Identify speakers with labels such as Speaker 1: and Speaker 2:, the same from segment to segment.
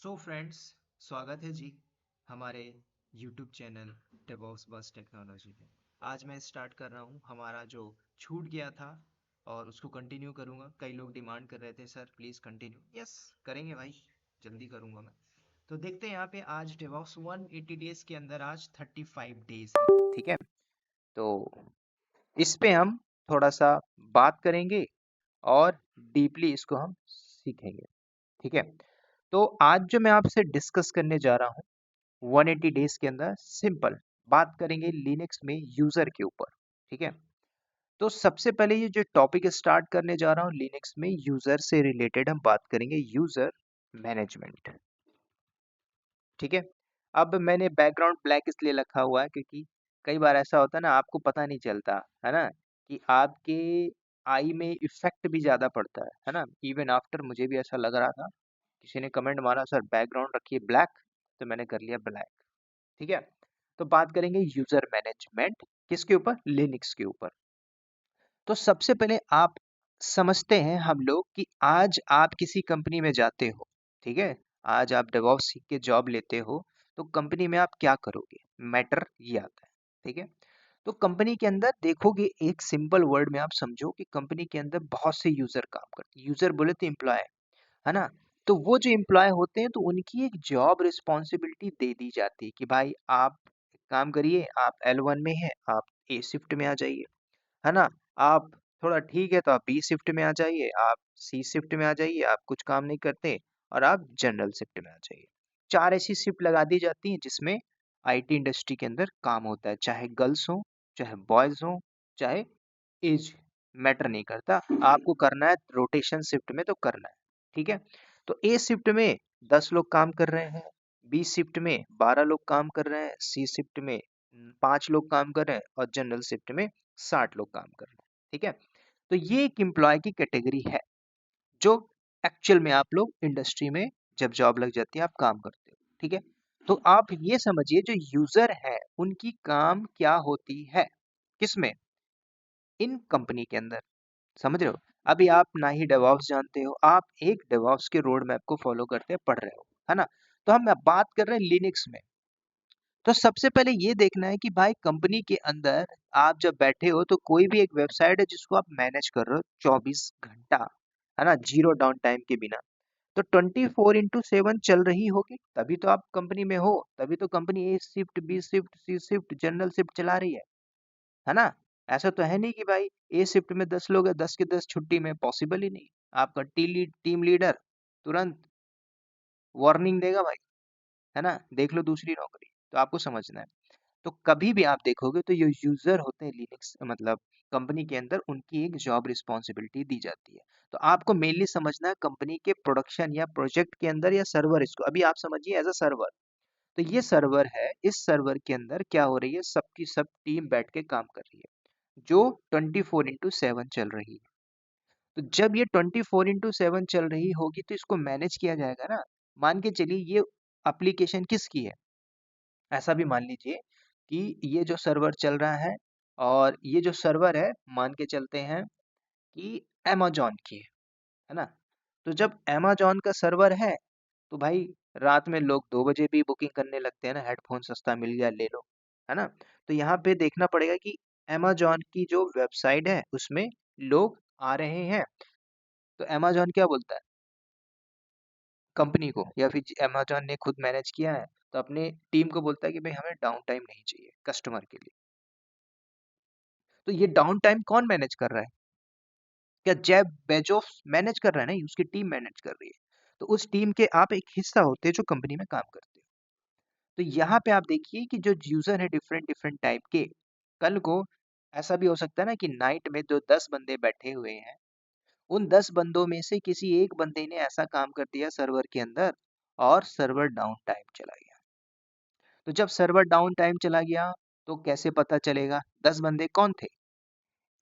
Speaker 1: So friends, स्वागत है जी हमारे यूट्यूब चैनल डेवॉप्स बस टेक्नोलॉजी में। आज मैं स्टार्ट कर रहा हूँ हमारा जो छूट गया था और उसको कंटिन्यू करूँगा। कई लोग डिमांड कर रहे थे सर प्लीज़ कंटिन्यू। यस, करेंगे भाई, जल्दी करूँगा मैं। तो देखते हैं यहाँ पे आज डेवॉप्स 180 डेज के अंदर आज 35 डेज है, ठीक है। तो इस पे हम थोड़ा सा बात करेंगे और डीपली इसको हम सीखेंगे, ठीक है। तो आज जो मैं आपसे डिस्कस करने जा रहा हूँ 180 डेज के अंदर, सिंपल बात करेंगे लिनक्स में यूजर के ऊपर, ठीक है। तो सबसे पहले ये जो टॉपिक स्टार्ट करने जा रहा हूँ लिनक्स में यूजर से रिलेटेड, हम बात करेंगे यूजर मैनेजमेंट, ठीक है। अब मैंने बैकग्राउंड ब्लैक इसलिए रखा हुआ है क्योंकि कई बार ऐसा होता है ना, आपको पता नहीं चलता है ना कि आपके आई में इफेक्ट भी ज्यादा पड़ता है ना। इवन आफ्टर मुझे भी ऐसा लग रहा था, किसी ने कमेंट मारा सर बैकग्राउंड रखिए ब्लैक, तो मैंने कर लिया ब्लैक, ठीक है। तो बात करेंगे यूजर मैनेजमेंट किसके ऊपर, लिनक्स के ऊपर। तो सबसे पहले आप समझते हैं हम लोग कि आज आप किसी कंपनी में जाते हो, ठीक है। आज आप डेवऑप्स सीख के जॉब लेते हो तो कंपनी में आप क्या करोगे, मैटर ये आता है, ठीक है। तो कंपनी के अंदर देखोगे, एक सिंपल वर्ड में आप समझो कि कंपनी के अंदर बहुत से यूजर काम करते हैं। यूजर बोले तो एम्प्लॉय, है ना। तो वो जो एम्प्लॉय होते हैं तो उनकी एक जॉब रिस्पॉन्सिबिलिटी दे दी जाती है कि भाई आप काम करिए, आप L1 में हैं, आप ए शिफ्ट में आ जाइए, है ना। आप थोड़ा ठीक है तो आप बी शिफ्ट में आ जाइए, आप सी शिफ्ट में आ जाइए, आप कुछ काम नहीं करते और आप जनरल शिफ्ट में आ जाइए। चार ऐसी शिफ्ट लगा दी जाती हैं जिसमें आईटी इंडस्ट्री के अंदर काम होता है, चाहे गर्ल्स हो, चाहे बॉयज हो, चाहे एज मैटर नहीं करता, आपको करना है रोटेशन शिफ्ट में तो करना है, ठीक है। तो ए शिफ्ट में 10 लोग काम कर रहे हैं, बी शिफ्ट में 12 लोग काम कर रहे हैं, सी शिफ्ट में 5 लोग काम कर रहे हैं और जनरल शिफ्ट में 60 लोग काम कर रहे हैं, ठीक है। तो ये एक एम्प्लॉय की कैटेगरी है जो एक्चुअल में आप लोग इंडस्ट्री में जब जॉब लग जाती है आप काम करते हो, ठीक है। तो आप ये समझिए जो यूजर है उनकी काम क्या होती है, किसमें, इन कंपनी के अंदर, समझ रहे हो। अभी आप ना ही डेवऑप्स जानते हो, आप एक डेवऑप्स के रोड मैप को फॉलो करते हैं, पढ़ रहे हो, है ना। तो हम बात कर रहे हैं लिनक्स में। तो सबसे पहले ये देखना है कि भाई कंपनी के अंदर आप जब बैठे हो तो कोई भी एक वेबसाइट है जिसको आप मैनेज कर रहे हो 24 घंटा, है ना, जीरो डाउन टाइम के बिना। तो 24/7 चल रही होगी तभी तो आप कंपनी में हो, तभी तो कंपनी ए शिफ्ट, बी शिफ्ट, सी शिफ्ट, जनरल शिफ्ट चला रही है ना। ऐसा तो है नहीं कि भाई ए शिफ्ट में 10 लोग है, 10 के 10 छुट्टी में, पॉसिबल ही नहीं। आपका टीम लीडर तुरंत वार्निंग देगा भाई, है ना, देख लो दूसरी नौकरी। तो आपको समझना है। तो कभी भी आप देखोगे तो ये यूजर होते हैं लिनक्स, मतलब कंपनी के अंदर उनकी एक जॉब रिस्पॉन्सिबिलिटी दी जाती है। तो आपको मेनली समझना है कंपनी के प्रोडक्शन या प्रोजेक्ट के अंदर या सर्वर, इसको अभी आप समझिए एज अ सर्वर। तो ये सर्वर है, इस सर्वर के अंदर क्या हो रही है, सबकी सब टीम बैठ के काम कर रही है जो 24/7 चल रही है। तो जब ये 24/7 चल रही होगी तो इसको मैनेज किया जाएगा ना। मान के चलिए ये एप्लीकेशन किसकी है, ऐसा भी मान लीजिए कि ये जो सर्वर चल रहा है और ये जो सर्वर है मान के चलते हैं कि अमेजॉन की है ना। तो जब अमेजॉन का सर्वर है तो भाई रात में लोग 2 बजे भी बुकिंग करने लगते हैं ना, हेडफोन सस्ता मिल गया ले लो, है ना। तो यहाँ पे देखना पड़ेगा कि अमेजॉन की जो वेबसाइट है उसमें लोग आ रहे हैं। तो अमेजॉन क्या बोलता है कंपनी को, या फिर अमेजॉन ने खुद मैनेज किया है तो अपने टीम को बोलता है कि भाई हमें डाउन टाइम नहीं चाहिए कस्टमर के लिए। तो ये डाउन टाइम कौन मैनेज कर रहा है, क्या जेफ बेजोस मैनेज कर रहा है, नहीं, उसकी टीम मैनेज कर रही है। तो उस टीम के आप एक हिस्सा होते हैं जो कंपनी में काम करते हो। तो यहाँ पे आप देखिए कि जो यूजर है डिफरेंट डिफरेंट टाइप के, कल को ऐसा भी हो सकता है ना कि नाइट में जो 10 बंदे बैठे हुए हैं उन 10 बंदों में से किसी एक बंदे ने ऐसा काम कर दिया सर्वर के अंदर और सर्वर डाउन टाइम चला गया। तो जब सर्वर डाउन टाइम चला गया तो कैसे पता चलेगा, 10 बंदे कौन थे,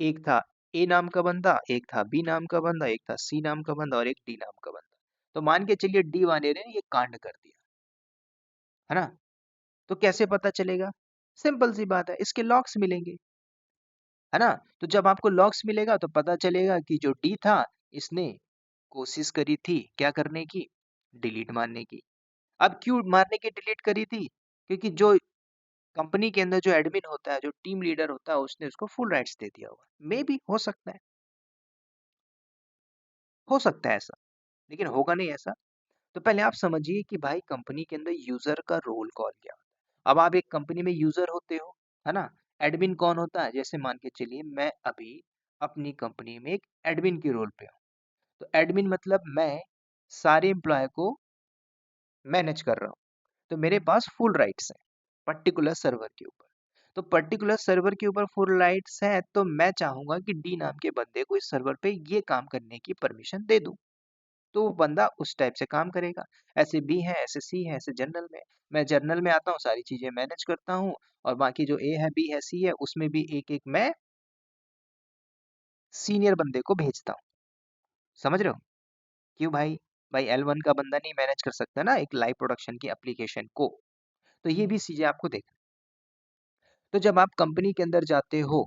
Speaker 1: एक था ए नाम का बंदा, एक था बी नाम का बंदा, एक था सी नाम का बंदा और एक डी नाम का बंदा। तो मान के चलिए डी वाले ने ये कांड कर दिया, है ना। तो कैसे पता चलेगा, सिंपल सी बात है, इसके लॉग्स मिलेंगे, है ना। तो जब आपको लॉग्स मिलेगा तो पता चलेगा कि जो डी था इसने कोशिश करी थी क्या करने की, डिलीट मारने की, अब क्यों मारने की डिलीट करी थी? क्योंकि जो कंपनी के अंदर जो एडमिन होता है, जो टीम लीडर होता है, उसने उसको फुल राइट्स दे दिया होगा। मे बी हो सकता है ऐसा, लेकिन होगा नहीं ऐसा। तो पहले आप समझिए कि भाई कंपनी के अंदर यूजर का रोल कॉल क्या होता है। अब आप एक कंपनी में यूजर होते हो, है ना? एडमिन कौन होता है? जैसे मान के चलिए मैं अभी अपनी कंपनी में एक एडमिन के रोल पे हूँ। तो एडमिन मतलब मैं सारे एम्प्लॉय को मैनेज कर रहा हूँ। तो मेरे पास फुल राइट्स हैं पर्टिकुलर सर्वर के ऊपर। तो पर्टिकुलर सर्वर के ऊपर फुल राइट्स है, तो मैं चाहूंगा कि डी नाम के बंदे को इस सर्वर पे ये काम करने की परमिशन दे दूं। तो वो बंदा उस टाइप से काम करेगा। ऐसे बी है, ऐसे सी है, ऐसे जनरल में। मैं जर्नल में आता हूँ, सारी चीजें मैनेज करता हूँ, और बाकी जो ए है, बी है, सी है, उसमें भी एक एक मैं सीनियर बंदे को भेजता हूँ। समझ रहे हो? क्यों भाई? भाई L1 का बंदा नहीं मैनेज कर सकता ना एक लाइव प्रोडक्शन की एप्लीकेशन को। तो ये भी चीजें आपको देख। तो जब आप कंपनी के अंदर जाते हो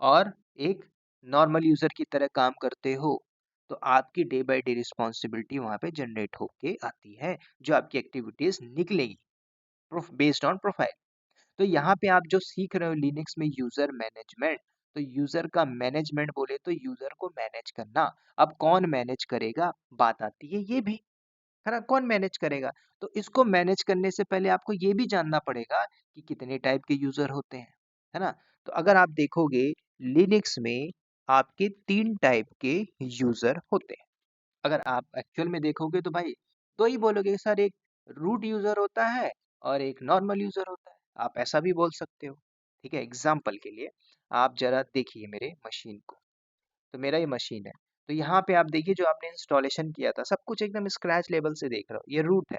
Speaker 1: और एक नॉर्मल यूजर की तरह काम करते हो, तो आपकी डे बाय डे रिस्पॉन्सिबिलिटी वहां पे जनरेट होके आती है, जो आपकी एक्टिविटीज निकलेगी बेस्ड ऑन प्रोफाइल। तो यहाँ पे आप जो सीख रहे हो लिनक्स में यूजर मैनेजमेंट, तो यूजर का मैनेजमेंट बोले तो यूजर को मैनेज करना। अब कौन मैनेज करेगा, बात आती है ये भी, है ना? कौन मैनेज करेगा? तो इसको मैनेज करने से पहले आपको ये भी जानना पड़ेगा कि कितने टाइप के यूजर होते हैं, है ना? तो अगर आप देखोगे लिनक्स में आपके 3 टाइप के यूजर होते हैं। अगर आप एक्चुअल में देखोगे तो भाई दो ही बोलोगे सर, एक रूट यूजर होता है और एक नॉर्मल यूजर होता है। आप ऐसा भी बोल सकते हो। ठीक है, एग्जाम्पल के लिए आप जरा देखिए मेरे मशीन को। तो मेरा ये मशीन है। तो यहाँ पे आप देखिए जो आपने इंस्टॉलेशन किया था, सब कुछ एकदम स्क्रैच लेवल से देख रहे हो। ये रूट है,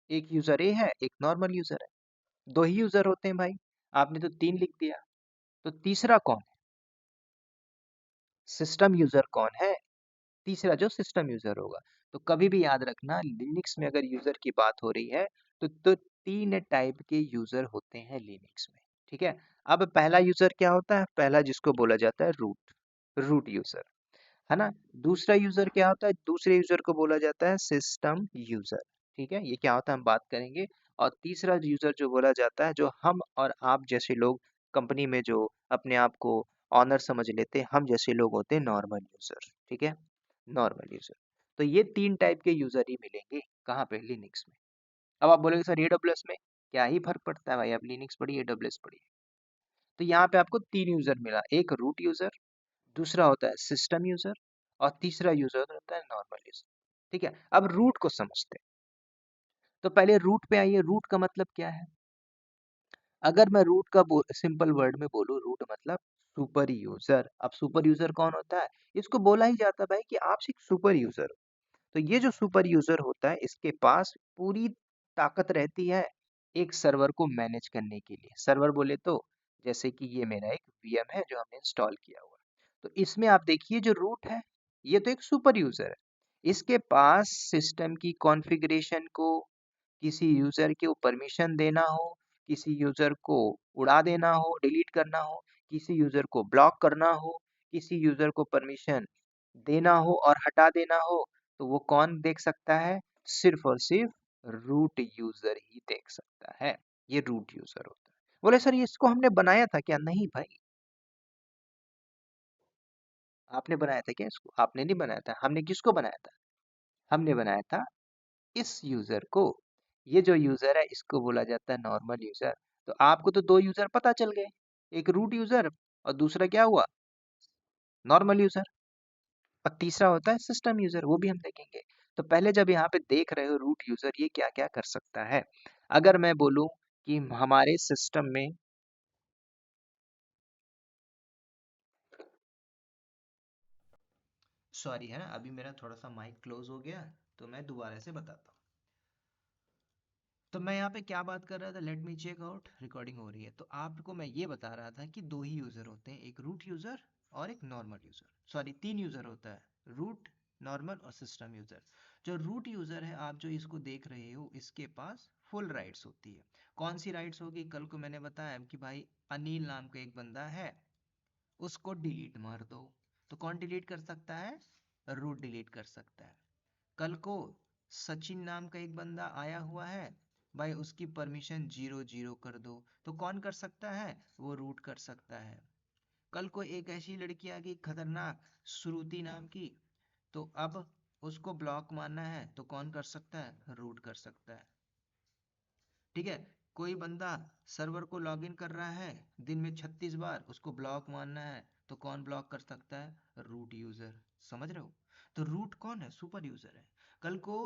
Speaker 1: एक यूजर ए है, एक नॉर्मल यूजर है। दो ही यूजर होते हैं भाई। आपने तो 3 लिख दिया। तो तीसरा कौन है? सिस्टम यूजर कौन है? तीसरा जो सिस्टम यूजर होगा। तो कभी भी याद रखना लिनक्स में अगर यूजर की बात हो रही है, तो 3 टाइप के यूजर होते हैं लिनक्स में। ठीक है। अब पहला यूजर क्या होता है? पहला जिसको बोला जाता है रूट, रूट यूजर, है ना? दूसरा यूजर क्या होता है? दूसरे यूजर को बोला जाता है सिस्टम यूजर। ठीक है, ये क्या होता है हम बात करेंगे। और तीसरा यूजर जो बोला जाता है, जो हम और आप जैसे लोग कंपनी में जो अपने आप को ऑनर समझ लेते हैं, हम जैसे लोग होते हैं नॉर्मल यूजर। ठीक है, नॉर्मल यूजर। तो ये 3 टाइप के यूजर ही मिलेंगे कहाँ पे? लिनक्स में। अब आप बोलेंगे सर एडब्ल्यूएस में क्या ही फर्क पड़ता है भाई, अब लिनक्स पढ़िए एडब्ल्यूएस पढ़िए। तो यहाँ पे आपको 3 यूजर मिला, एक रूट यूजर, दूसरा होता है सिस्टम यूजर, और तीसरा यूजर होता है नॉर्मल यूजर। ठीक है, अब रूट को समझते हैं। तो पहले रूट पे आइए, रूट का मतलब क्या है? अगर मैं रूट का सिंपल वर्ड में बोलूं, रूट मतलब सुपर यूजर। अब सुपर यूजर कौन होता है? इसको बोला ही जाता है भाई कि आप एक सुपर यूजर हो। तो ये जो सुपर यूजर होता है, इसके पास पूरी ताकत रहती है एक सर्वर को मैनेज करने के लिए। सर्वर बोले तो जैसे कि ये मेरा एक वीएम है जो हमने इंस्टॉल किया हुआ है। तो इसमें आप देखिए जो रूट है, ये तो एक सुपर यूजर है। इसके पास सिस्टम की कॉन्फ़िगरेशन को किसी यूजर को परमिशन देना हो, किसी यूजर को उड़ा देना हो, डिलीट करना हो, किसी यूजर को ब्लॉक करना हो, किसी यूजर को परमिशन देना हो और हटा देना हो, तो वो कौन देख सकता है? सिर्फ और सिर्फ रूट यूजर ही देख सकता है। ये रूट यूजर होता है। बोले सर ये इसको हमने बनाया था क्या? नहीं भाई, आपने बनाया था क्या इसको? आपने नहीं बनाया था। हमने किसको बनाया था? हमने बनाया था इस यूजर को। ये जो यूजर है इसको बोला जाता है नॉर्मल यूजर। तो आपको तो 2 यूजर पता चल गए, एक रूट यूजर और दूसरा क्या हुआ? Normal user. और तीसरा होता है सिस्टम यूजर, वो भी हम देखेंगे। तो पहले जब यहाँ पे देख रहे हो रूट यूजर ये क्या क्या कर सकता है, अगर मैं बोलूं कि हमारे सिस्टम में, सॉरी है ना, अभी मेरा थोड़ा सा माइक क्लोज हो गया, तो मैं दोबारा से बताता हूँ। तो मैं यहाँ पे क्या बात कर रहा था, let me check out, recording हो रही है। तो आपको मैं ये बता रहा था कि 2 ही यूजर होते हैं, एक रूट यूजर और एक नॉर्मल यूजर। सॉरी, 3 यूजर होता है, रूट, नॉर्मल और सिस्टम यूजर। जो रूट यूजर है, आप जो इसको देख रहे हो, इसके पास फुल राइट्स होती है। कौन सी राइट्स होगी? कल को मैंने बताया कि भाई अनिल नाम का एक बंदा है, उसको डिलीट मार दो। तो कौन डिलीट कर सकता है? रूट डिलीट कर सकता है। कल को सचिन नाम का एक बंदा आया हुआ है भाई, उसकी परमिशन 0 0 कर दो, तो कौन कर सकता है? वो रूट कर सकता है। कल को एक ऐसी लड़की आ गई खतरनाक, श्रुति नाम की, तो अब उसको ब्लॉक मारना है तो कौन कर सकता है? रूट कर सकता है। ठीक है, कोई बंदा सर्वर को लॉगिन कर रहा है दिन में 36 बार, उसको ब्लॉक मारना है तो कौन ब्लॉक कर सकता है? Root user. समझ रहे हो? तो रूट कौन है? सुपर यूजर है। कल को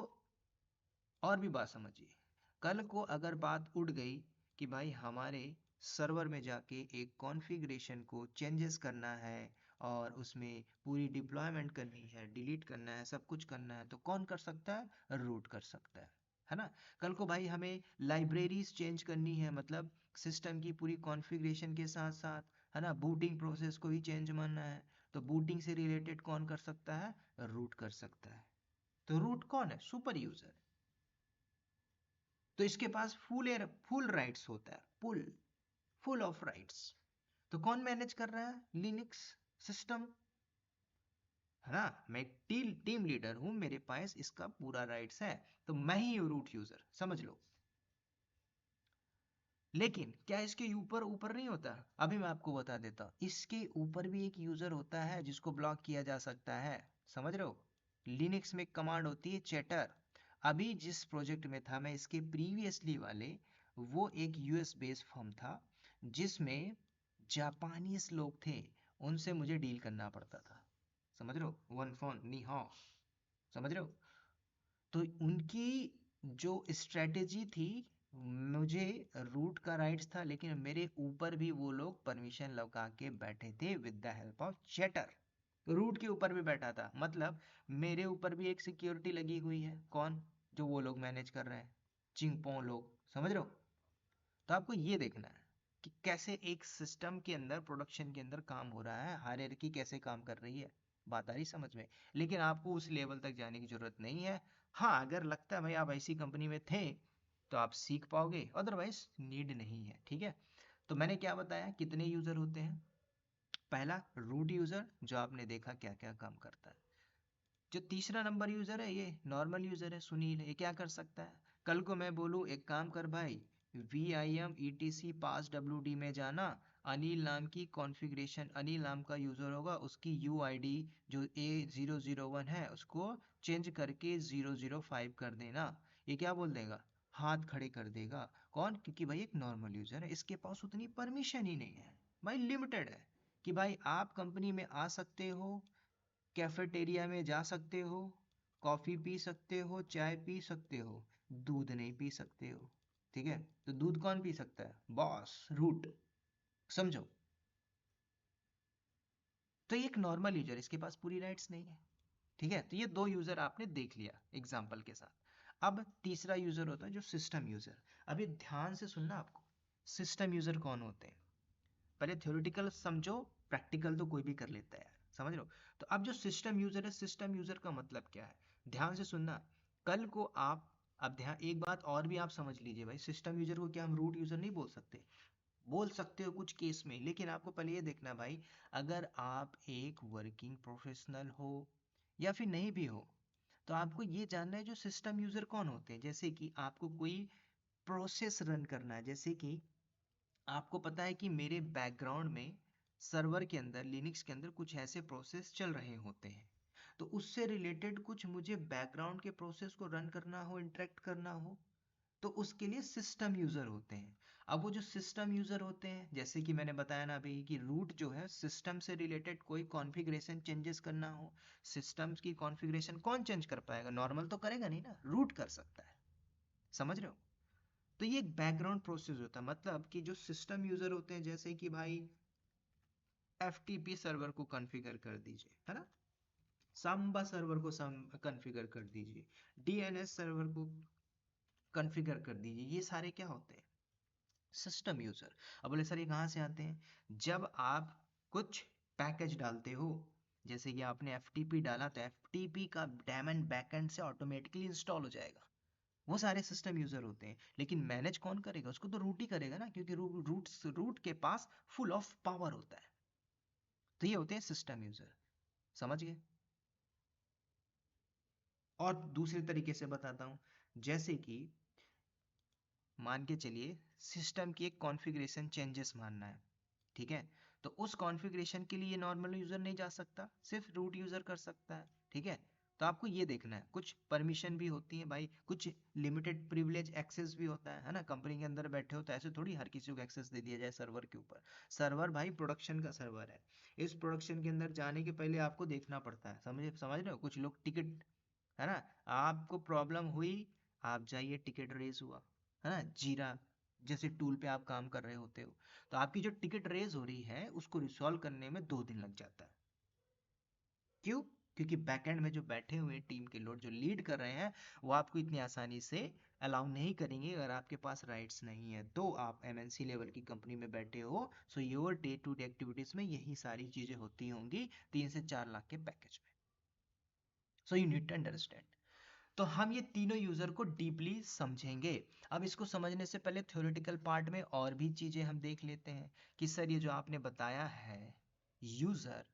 Speaker 1: और भी बात समझिए, कल को अगर बात उड़ गई कि भाई हमारे सर्वर में जाके एक कॉन्फ़िगरेशन को चेंजेस करना है और उसमें पूरी डिप्लॉयमेंट करनी है, डिलीट करना है, सब कुछ करना है, तो कौन कर सकता है? रूट कर सकता है ना? कल को भाई हमें लाइब्रेरीज चेंज करनी है, मतलब सिस्टम की पूरी कॉन्फ़िगरेशन के साथ साथ, है ना, बूटिंग प्रोसेस को भी चेंज मानना है, तो बूटिंग से रिलेटेड कौन कर सकता है? रूट कर सकता है। तो रूट कौन है? Super user. तो इसके पास फुल राइट्स होता है, फुल ऑफ राइट्स। तो कौन मैनेज कर रहा है? लिनक्स सिस्टम, है ना? मैं टीम टीम लीडर हूं, मेरे पास इसका पूरा राइट्स है, तो मैं ही रूट यूजर, समझ लो। लेकिन क्या इसके ऊपर ऊपर नहीं होता? अभी मैं आपको बता देता हूँ, इसके ऊपर भी एक यूजर होता है जिसको ब्लॉक किया जा सकता है। समझ रहे हो? लिनक्स में कमांड होती है चैटर। अभी जिस प्रोजेक्ट में था मैं, इसके प्रीवियसली वाले, वो एक यूएस बेस्ड फर्म था जिसमें जापानीज लोग थे, उनसे मुझे डील करना पड़ता था। समझ रहे हो? वन फोन नी हाओ। समझ रहे हो? तो उनकी जो स्ट्रेटेजी थी, मुझे रूट का राइट्स था, लेकिन मेरे ऊपर भी वो लोग परमिशन लगा के बैठे थे with the help of chatter. Root के ऊपर भी बैठा था, मतलब मेरे ऊपर भी एक सिक्योरिटी लगी हुई है। कौन? जो वो लोग मैनेज कर रहे हैं, चिंगपो लोग। समझ रहे हो? तो आपको ये देखना है कि कैसे एक सिस्टम के अंदर, प्रोडक्शन के अंदर काम हो रहा है, हायरार्की कैसे काम कर रही है। बात आ रही समझ में? लेकिन आपको उस लेवल तक जाने की जरूरत नहीं है। हाँ, अगर लगता है भाई आप ऐसी कंपनी में थे तो आप सीख पाओगे, अदरवाइज नीड नहीं है। ठीक है, तो मैंने क्या बताया, कितने यूजर होते हैं? पहला रूट यूजर, जो आपने देखा क्या क्या काम करता है। जो तीसरा नंबर यूजर है, ये नॉर्मल यूजर है, सुनील। ये क्या कर सकता है? कल को मैं बोलूँ एक काम कर भाई, VIM ETC पास WD में जाना, अनिल नाम की कॉन्फ़िगरेशन, अनिल नाम का यूजर होगा, उसकी UID जो A001 है उसको चेंज करके 005 कर देना। ये क्या बोल देगा? हाथ खड़े कर देगा। कौन? क्योंकि भाई एक नॉर्मल यूजर है, इसके पास उतनी परमिशन ही नहीं है भाई, लिमिटेड है कि भाई आप कंपनी में आ सकते हो, कैफेटेरिया में जा सकते हो, कॉफी पी सकते हो, चाय पी सकते हो, दूध नहीं पी सकते हो। ठीक है, तो दूध कौन पी सकता है? Boss, root. समझो? तो ये एक नॉर्मल यूजर, इसके पास पूरी राइट्स नहीं है। ठीक है, तो ये दो यूजर आपने देख लिया एग्जाम्पल के साथ। अब तीसरा यूजर होता है जो सिस्टम यूजर। अभी ध्यान से सुनना आपको, सिस्टम यूजर कौन होते हैं? पहले थ्योरेटिकल समझो, प्रैक्टिकल तो कोई भी कर लेता है यार। समझ रहे हो? तो अब जो सिस्टम यूजर है, सिस्टम यूजर का मतलब क्या है? ध्यान से सुनना। कल को आप, अब ध्यान, एक बात और भी आप समझ लीजिए भाई, सिस्टम यूजर को क्या हम रूट यूजर नहीं बोल सकते? बोल सकते हो कुछ केस में, लेकिन आपको पहले ये देखना भाई, अगर आप एक वर्किंग प्रोफेशनल हो या फिर नहीं भी हो, तो आपको ये जानना है जो सिस्टम यूजर कौन होते हैं। जैसे कि आपको कोई प्रोसेस रन करना है, जैसे कि आपको पता है कि मेरे बैकग्राउंड में सर्वर के अंदर, लिनक्स के अंदर कुछ ऐसे प्रोसेस चल रहे होते हैं, तो उससे रिलेटेड कुछ मुझे बैकग्राउंड के प्रोसेस को रन करना हो, इंटरेक्ट करना हो, तो उसके लिए सिस्टम यूजर होते हैं। अब वो जो सिस्टम यूजर होते हैं, जैसे कि मैंने बताया ना अभी, कि रूट जो है सिस्टम से रिलेटेड कोई कॉन्फ़िगरेशन चेंजेस करना हो, सिस्टम्स की कॉन्फ़िगरेशन कौन चेंज कर पाएगा? नॉर्मल तो करेगा नहीं ना, रूट कर सकता है। समझ रहे हो? तो ये एक बैकग्राउंड प्रोसेस होता है, मतलब कि जो सिस्टम यूजर होते हैं, जैसे कि भाई FTP सर्वर को कॉन्फ़िगर कर दीजिए, है ना, सांबा सर्वर को कॉन्फ़िगर कर दीजिए, DNS सर्वर को कॉन्फ़िगर कर दीजिए, ये सारे क्या होते हैं? System user. अब बोले सर ये कहाँ से आते हैं? जब आप कुछ पैकेज डालते हो, जैसे कि आपने FTP डाला, तो FTP का डेमन बैकएंड से ऑटोमेटिकली इंस्टॉल हो जाएगा। वो सारे सिस्टम यूजर होते हैं, लेकिन मैनेज कौन करेगा? उसको तो रूट ही करेगा ना, क्योंकि रूट के पास फुल ऑफ पावर होता है। तो ये होते हैं सिस्टम यूजर। समझ गए? और दूसरे तरीके से बताता हूँ, जैसे कि मान के चलिए सिस्टम की एक कॉन्फ़िगरेशन चेंजेस मानना है, ठीक है, तो उस कॉन्फ़िगरेशन के लिए नॉर्मल यूज़र नहीं जा सकता, सिर्फ रूट यूज़र कर सकता है, ठीक है। तो आपको ये देखना है, कुछ परमिशन भी होती है भाई, कुछ लिमिटेड प्रिविलेज एक्सेस भी होता है ना। कंपनी के अंदर बैठे हो तो ऐसे थोड़ी हर किसी को एक्सेस दे दिया जाए सर्वर के ऊपर। सर्वर भाई प्रोडक्शन का सर्वर है, इस प्रोडक्शन के अंदर जाने के पहले आपको देखना पड़ता है, समझ रहे हो। कुछ लोग टिकट, है ना, आपको प्रॉब्लम हुई, आप जाइए, टिकट रेज हुआ, है ना, जीरा जैसे टूल पे आप काम कर रहे होते हो, तो आपकी जो टिकट रेज हो रही है उसको रिसॉल्व करने में 2 दिन लग जाता है। क्यों? क्योंकि बैकएंड में जो बैठे हुए टीम के लोग जो लीड कर रहे हैं, वो आपको इतनी आसानी से अलाउ नहीं करेंगे अगर आपके पास राइट्स नहीं है। तो आप एमएनसी लेवल की कंपनी में बैठे हो, so your day to day activities में यही सारी चीजें होती होंगी 3 से 4 लाख के पैकेज में। So you need to understand. तो हम ये तीनों यूजर को डीपली समझेंगे। अब इसको समझने से पहले थ्योरेटिकल पार्ट में और भी चीजें हम देख लेते हैं कि सर ये जो आपने बताया है, user,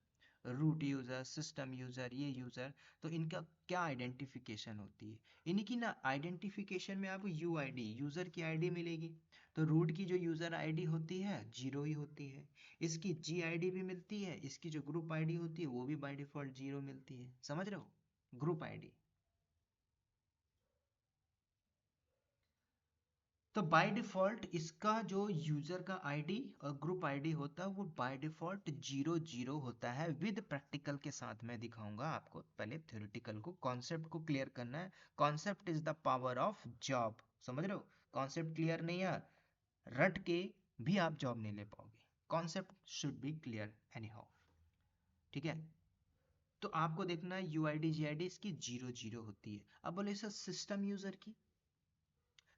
Speaker 1: root user, system user, ये यूजर, तो इनका क्या आइडेंटिफिकेशन होती है। इनकी ना आइडेंटिफिकेशन में आपको यूआईडी, यूजर की आईडी मिलेगी। तो रूट की जो यूजर आईडी होती है 0 ही होती है, इसकी जी आईडी भी मिलती है, इसकी जो ग्रुप आईडी होती है वो भी बाय डिफॉल्ट 0 मिलती है। समझ रहे हो, ग्रुप आईडी। तो बाय डिफॉल्ट इसका जो यूजर का आईडी और ग्रुप आईडी होता है वो बाय डिफॉल्ट 0 0 होता है। विद प्रैक्टिकल के साथ मैं दिखाऊंगा आपको, पहले थ्योरेटिकल को, कॉन्सेप्ट को क्लियर करना है। Concept is the power of job, समझ रहे हो। कॉन्सेप्ट क्लियर नहीं है, रट के भी आप जॉब नहीं ले पाओगे। Concept should be clear any how, ठीक है। तो आपको देखना है यूआईडी जीआईडी इसकी 0 0 होती है। अब बोले सर सिस्टम यूजर की,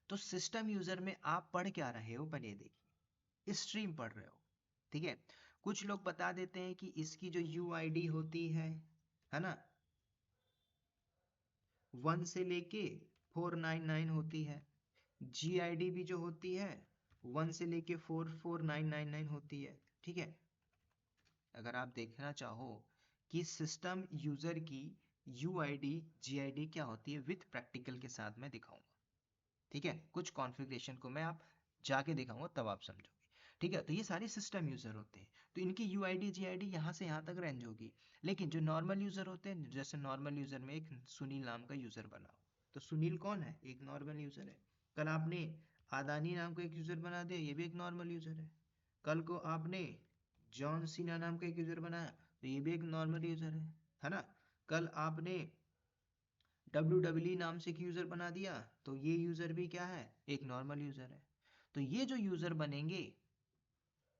Speaker 1: तो सिस्टम यूजर में आप पढ़ क्या रहे हो, पहले देखिए, स्ट्रीम पढ़ रहे हो, ठीक है। कुछ लोग बता देते हैं कि इसकी जो यूआईडी होती है ना, 1 से लेके 499 होती है। जीआईडी भी जो होती है 1 से लेके 44999 होती है, ठीक है। अगर आप देखना चाहो कि सिस्टम यूजर की यूआईडी जीआईडी क्या होती है, विथ प्रैक्टिकल के साथ मैं दिखाऊंगा, ठीक है। कुछ कॉन्फ़िगरेशन को मैं आप जाके दिखाऊंगा तब आप समझोगे, ठीक है। तो ये सारे सिस्टम यूजर होते हैं, तो इनकी यूआईडी जीआईडी यहाँ से यहाँ तक रेंज होगी। लेकिन जो नॉर्मल यूजर होते हैं, जैसे नॉर्मल यूजर में एक सुनील नाम का यूजर बनाओ, तो सुनील कौन है, एक नॉर्मल यूजर है। कल आपने आदानी नाम का एक यूजर बना दिया, ये भी एक नॉर्मल यूजर है। कल को आपने जॉन सीना नाम का एक यूजर बनाया, तो ये भी एक नॉर्मल यूजर है ना। कल आपने WWE नाम से एक यूजर बना दिया, तो ये यूजर भी क्या है, एक नॉर्मल यूजर है। तो ये जो यूजर बनेंगे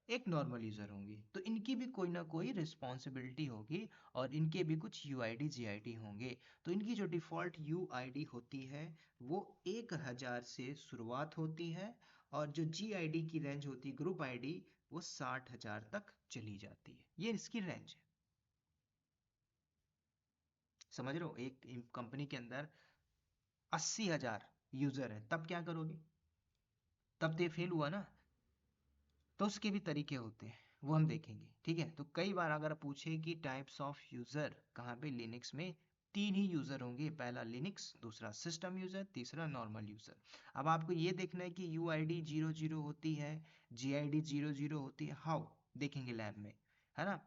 Speaker 1: एक नॉर्मल यूजर होंगे, तो इनकी भी कोई ना कोई रिस्पॉन्सिबिलिटी होगी और इनके भी कुछ यूआईडी जीआईडी होंगे। तो इनकी जो डिफॉल्ट यूआईडी होती है वो 1000 से शुरुआत होती है, और जो जीआईडी की रेंज होती है, ग्रुप आईडी, वो 60,000 तक चली जाती है। ये इसकी रेंज है, समझ रहे हो। एक कंपनी के अंदर 80,000 यूजर है, तब क्या करोगे, तब तो ये फेल हुआ ना। तो उसके भी तरीके होते हैं, वो हम देखेंगे, ठीक है। तो कई बार अगर पूछे कि टाइप्स ऑफ यूजर कहाँ पे, लिनक्स में 3 ही यूजर होंगे, पहला लिनक्स, दूसरा सिस्टम यूजर, तीसरा नॉर्मल यूजर। अब आपको ये देखना है कि यूआईडी 0 0 होती है, जीआईडी 0 0 होती है, हाउ देखेंगे लैब में, है ना।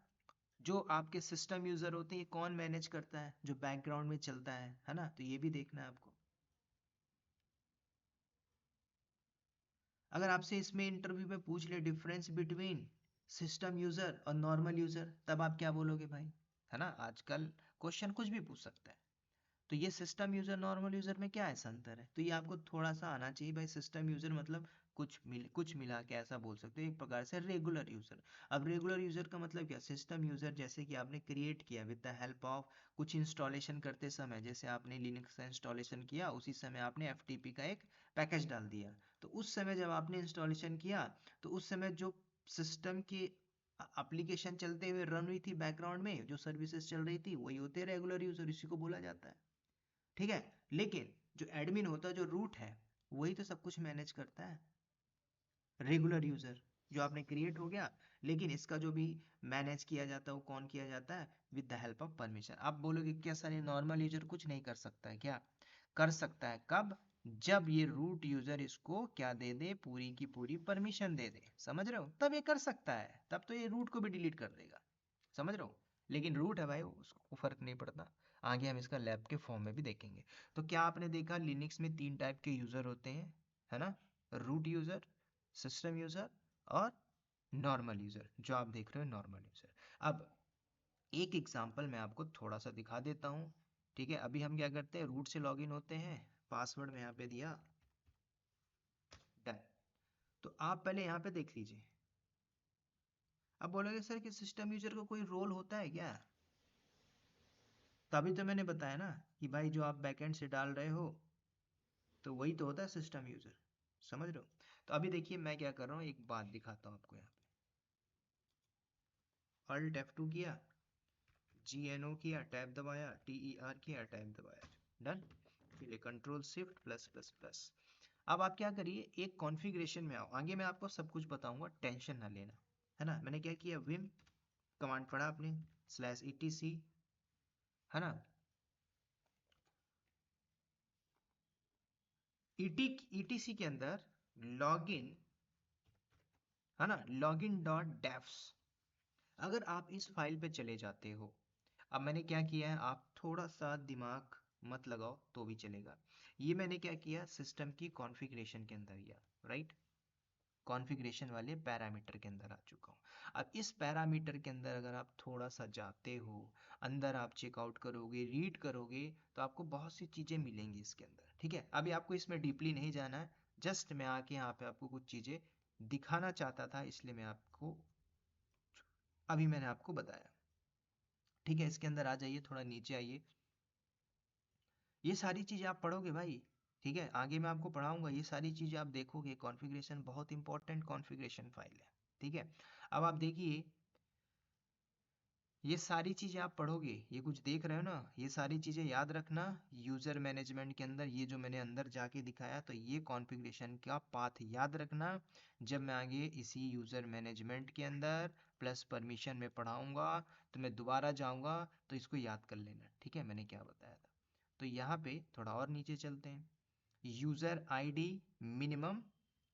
Speaker 1: जो आपके सिस्टम यूजर होते हैं ये कौन मैनेज करता है, जो बैकग्राउंड में चलता है ना, तो ये भी देखना है आपको। अगर आपसे इसमें इंटरव्यू में पूछ ले डिफरेंस बिटवीन सिस्टम यूजर और नॉर्मल यूजर, तब आप क्या बोलोगे भाई, है ना। आजकल क्वेश्चन कुछ भी पूछ सकता है। तो ये सिस्टम यूजर नॉर्मल यूजर में क्या ऐसा अंतर है, तो ये आपको थोड़ा सा आना चाहिए भाई। सिस्टम यूजर मतलब कुछ मिला के ऐसा बोल सकते हो, एक प्रकार से रेगुलर यूजर। अब रेगुलर यूजर का मतलब क्या, सिस्टम यूजर जैसे कि आपने क्रिएट किया विद द हेल्प ऑफ कुछ इंस्टॉलेशन करते समय, जैसे आपने लिनक्स का इंस्टॉलेशन किया, उसी समय आपने एफटीपी का एक पैकेज डाल दिया। तो उस समय जब आपने इंस्टॉलेशन किया, तो उस समय जो सिस्टम की एप्लीकेशन चलते हुए रन हुई थी बैकग्राउंड में, जो सर्विसेज चल रही थी, वही होते हैं रेगुलर यूजर, इसी को बोला जाता है, ठीक है। लेकिन जो एडमिन होता है, जो रूट है, वही तो सब कुछ मैनेज करता है, रेगुलर यूजर। जो आपने क्रिएट हो गया, लेकिन इसका जो भी मैनेज किया जाता है वो कौन किया जाता है? With the help of permission. आप बोलोगे क्या सर ये नॉर्मल यूजर कुछ नहीं कर सकता है क्या? कर सकता है। कब? जब ये रूट यूजर इसको क्या दे दे, पूरी की पूरी परमिशन दे दे। समझ रहे हो? तब ये कर सकता है, तब तो ये रूट को भी डिलीट कर देगा। समझ रहे हो? लेकिन रूट है भाई, उसको फर्क नहीं पड़ता। आगे हम इसका लैब के फॉर्म में भी देखेंगे। तो क्या आपने देखा, लिनक्स में 3 टाइप के यूजर होते हैं, है ना? रूट यूजर, सिस्टम यूजर और नॉर्मल यूजर, जो आप देख रहे हो नॉर्मल यूजर। अब एक एग्जांपल मैं आपको थोड़ा सा दिखा देता हूँ। ठीक है, अभी हम क्या करते हैं, रूट से लॉगिन होते हैं, पासवर्ड में यहाँ पे दिया, डन। तो आप पहले यहाँ पे देख लीजिए। अब बोलोगे सर कि सिस्टम यूजर का कोई रोल होता है क्या? तभी तो मैंने बताया ना कि भाई जो आप बैकएंड से डाल रहे हो तो वही तो होता है सिस्टम यूजर। समझ रहे हो? तो अभी देखिए मैं क्या कर रहा हूँ, एक बात दिखाता हूँ आपको। यहाँ पे अल्ट F2 किया, GNO किया, टैब दबाया, TER किया, टैब दबाया, डन। फिर control shift plus plus plus. अब आप क्या करिए, एक कॉन्फ़िगरेशन में आओ। आगे मैं आपको सब कुछ बताऊंगा, टेंशन ना लेना, है ना? मैंने क्या किया, विम कमांड पढ़ा आपने, /etc, है ना? etc के अंदर लॉगिन, है ना, login.defs। अगर आप इस फाइल पे चले जाते हो, अब मैंने क्या किया है, आप थोड़ा सा दिमाग मत लगाओ तो भी चलेगा। ये मैंने क्या किया, सिस्टम की कॉन्फ़िगरेशन के अंदर गया, राइट? कॉन्फ़िगरेशन वाले पैरामीटर के अंदर आ चुका हूँ। अब इस पैरामीटर के अंदर अगर आप थोड़ा सा जाते हो, अंदर आप चेकआउट करोगे, रीड करोगे, तो आपको बहुत सी चीज़ें मिलेंगी इसके अंदर। ठीक है, अभी आपको इसमें डीपली नहीं जाना है, जस्ट मैं आके यहाँ पे आपको कुछ चीज़ें दिखाना चाहता था, इसलिए मैं आपको अभी मैंने आपको बताया। ठीक है, इसके अंदर आ जाइए, थोड़ा नीचे आइए। ये सारी चीज़ें आप पढ़ोगे भाई। ठीक है, आगे मैं आपको पढ़ाऊंगा, ये सारी चीज़ें आप देखोगे। कॉन्फ़िगरेशन बहुत इंपॉर्टेंट कॉन्फ़िगरेशन फाइल है। ठीक है, अब आप देखिए, ये सारी चीज़ें आप पढ़ोगे, ये कुछ देख रहे हो ना, ये सारी चीज़ें याद रखना। यूज़र मैनेजमेंट के अंदर ये जो मैंने अंदर जाके दिखाया, तो ये कॉन्फ़िगरेशन का पाथ याद रखना। जब मैं आगे इसी यूज़र मैनेजमेंट के अंदर प्लस परमिशन में पढ़ाऊंगा, तो मैं दोबारा जाऊंगा, तो इसको याद कर लेना। ठीक है, मैंने क्या बताया था। तो यहाँ पे थोड़ा और नीचे चलते हैं, यूज़र आईडी मिनिमम,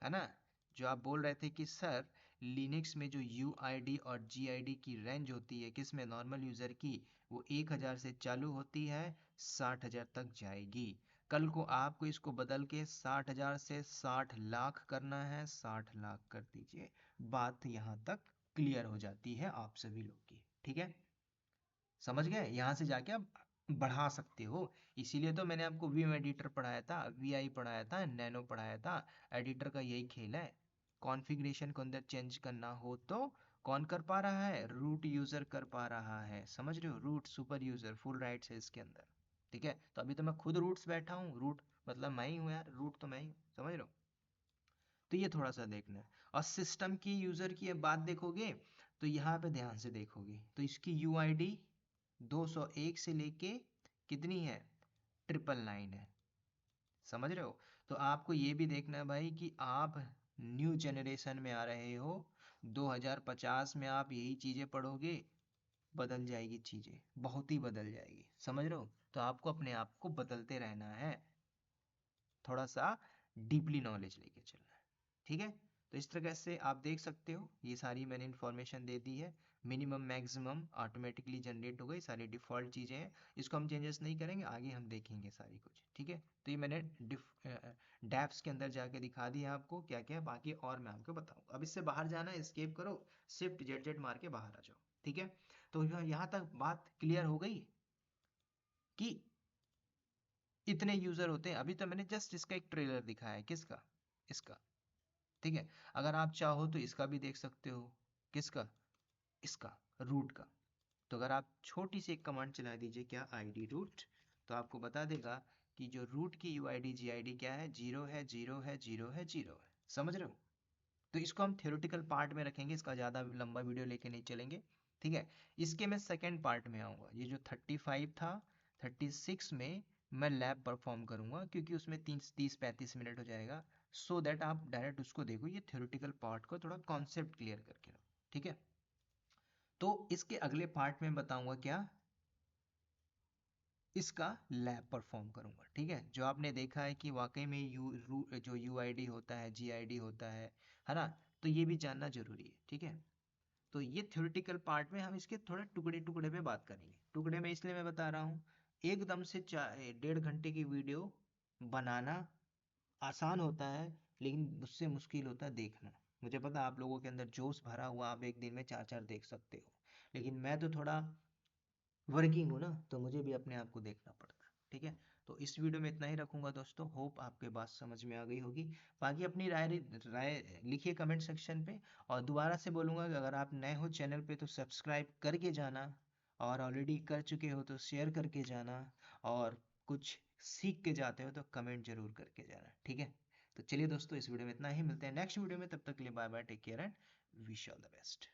Speaker 1: है ना? जो आप बोल रहे थे कि सर लिनक्स में जो यूआईडी और जीआईडी की रेंज होती है, किस में, नॉर्मल यूज़र की, वो 1000 से चालू होती है, 60,000 तक जाएगी। कल को आपको इसको बदल के 60,000 से 60 लाख करना है, 60 लाख कर दीजिए। बात यहाँ तक क्लियर हो जाती है आप सभी लोग की। ठीक है, समझ गए? यहाँ से जाके आप बढ़ा सकते हो। इसीलिए तो मैंने आपको वीम एडिटर पढ़ाया था, वीआई पढ़ाया था, नैनो पढ़ाया था। एडिटर का यही खेल है। कॉन्फ़िगरेशन को अंदर चेंज करना हो तो कौन कर पा रहा है? रूट यूजर कर पा रहा है। समझ रहे हो? Root super user, full rights है इसके अंदर। ठीक है, तो अभी तो मैं खुद रूट्स बैठा हूँ, रूट मतलब मैं ही हूँ यार, रूट तो मैं ही हूँ। समझ रहे हो? तो ये थोड़ा सा देखना है। और सिस्टम की यूजर की अब बात देखोगे, तो यहाँ पे ध्यान से देखोगे, तो इसकी यूआईडी 201 से लेके कितनी है, 999 है। समझ रहे हो? तो आपको ये भी देखना है भाई कि आप न्यू जनरेशन में आ रहे हो। 2050 में आप यही चीजें पढ़ोगे, बदल जाएगी चीजें, बहुत ही बदल जाएगी। समझ रहे हो? तो आपको अपने आप को बदलते रहना है, थोड़ा सा डीपली नॉलेज लेके चलना है। ठीक है, तो इस तरह से आप देख सकते हो, ये सारी मैंने इन्फॉर्मेशन दे दी है। मिनिमम मैक्सिमम ऑटोमेटिकली जनरेट हो गई, सारी डिफ़ॉल्ट चीज़ें हैं। इसको हम चेंजेस नहीं करेंगे, आगे हम देखेंगे सारी कुछ। ठीक है, तो ये मैंने डैप्स के अंदर जाके दिखा दिया आपको क्या क्या है, बाकी और मैं आपको बताऊंगा। अब इससे बाहर जाना है, एस्केप करो, शिफ्ट जेड जेड मार के बाहर आ जाओ। ठीक है, तो यहाँ तक बात क्लियर हो गई कि इतने यूज़र होते हैं। अभी तो मैंने जस्ट इसका एक ट्रेलर दिखाया है, किसका, इसका। ठीक है, अगर आप चाहो तो इसका भी देख सकते हो, किसका, इसका, रूट का। तो अगर आप छोटी सी एक कमांड चला दीजिए, क्या, id रूट, तो आपको बता देगा कि जो रूट की यूआईडी जीआईडी क्या है, 0 है, 0 है, 0 है, 0 है। समझ रहे हो? तो इसको हम थ्योरेटिकल पार्ट में रखेंगे, इसका ज़्यादा लंबा वीडियो लेके नहीं चलेंगे। ठीक है, इसके मैं सेकेंड पार्ट में आऊँगा। ये जो 35 था, 36 में मैं लैब परफॉर्म करूँगा, क्योंकि उसमें 30-35 मिनट हो जाएगा। सो दैट आप डायरेक्ट उसको देखो, ये थ्योरेटिकल पार्ट को थोड़ा कॉन्सेप्ट क्लियर करके लो, ठीक है। तो इसके अगले पार्ट में बताऊंगा क्या, इसका लैब परफॉर्म करूंगा, ठीक है। जो आपने देखा है कि वाकई में जो यूआईडी होता है, जीआईडी होता है ना, तो ये भी जानना जरूरी है, ठीक है। तो ये थ्योरेटिकल पार्ट में हम इसके थोड़ा टुकड़े टुकड़े में बात करेंगे। टुकड़े में इसलिए मैं बता रहा हूँ, एकदम से 1.5 घंटे की वीडियो बनाना आसान होता है, लेकिन उससे मुश्किल होता है देखना। मुझे पता है आप लोगों के अंदर जोश भरा हुआ, आप एक दिन में 4-4 देख सकते हो, लेकिन मैं तो थोड़ा वर्किंग हूँ ना, तो मुझे भी अपने आप को देखना पड़ता है, ठीक है। तो इस वीडियो में इतना ही रखूंगा दोस्तों, होप आपके बात समझ में आ गई होगी। बाकी अपनी राय राय लिखिए कमेंट सेक्शन पे। और दोबारा से बोलूँगा कि अगर आप नए हो चैनल पे तो सब्सक्राइब करके जाना, और ऑलरेडी कर चुके हो तो शेयर करके जाना, और कुछ सीख के जाते हो तो कमेंट जरूर करके जाना, ठीक है। तो चलिए दोस्तों, इस वीडियो में इतना ही, मिलते हैं नेक्स्ट वीडियो में, तब तक के लिए bye bye, take care and wish all the best.